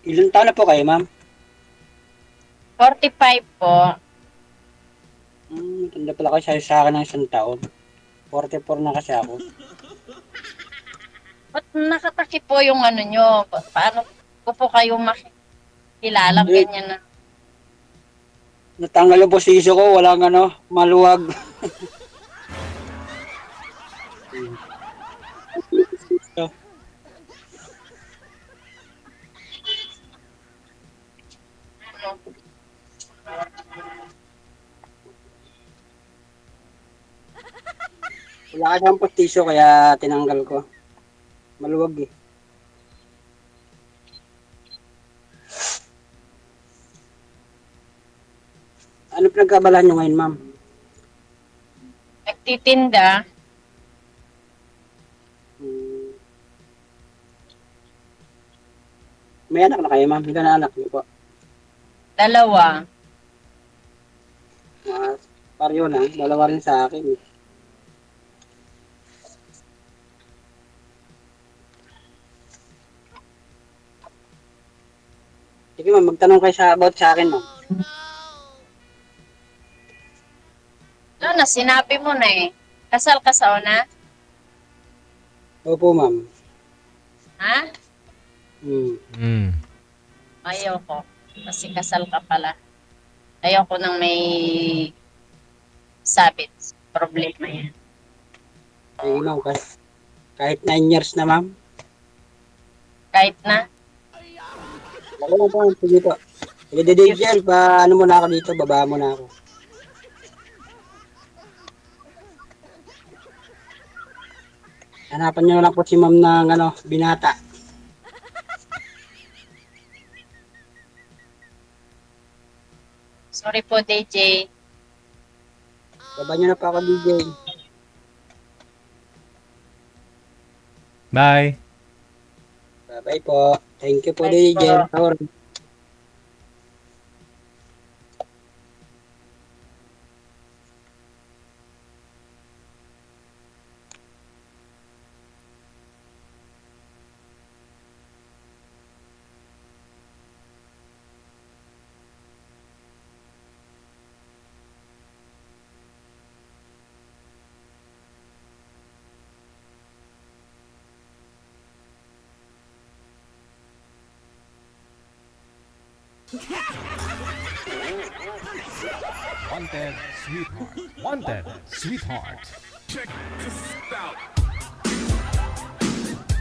Ilang taon na po kayo, ma'am? 45 po. Tanda pala kayo sa akin ng isang taon. 44 na kasi ako. Ba't nakatakip po yung ano nyo? Paano ko po kayo makikilalang Eh, ganyan na? natanggal yung posisyo ko, walang ano, maluwag. So, wala kasi ang posisyo kaya tinanggal ko. Maluwag eh. Ano pinagkabalahan nyo ngayon, ma'am? Nagtitinda, Hmm, may anak na kayo, ma'am? Hindi na anak niyo po. dalawa. Pareho na, dalawa rin sa akin eh. Sige ma'am, magtanong kayo about sa akin, ma'am. Ano na, sinabi mo na eh. Kasal ka sa una? Opo, ma'am. Ha? Hmm. Mm. Ayoko. Kasi kasal ka pala. Ayoko nang may sabit. Problema yan. Sige ma'am, kahit 9 years na, ma'am. Kahit na, Ako na po, sige po. Sige, DDGL, pa ano mo na ako dito, baba mo na ako. Hanapan nyo na lang po si ma'am ng ano, binata. sorry po DJ. Baba nyo na po ako, DJ. Bye. Bye-bye po. Thank you po, Bye DJ. po. Wanted, sweetheart. Wanted, sweetheart. Check this out.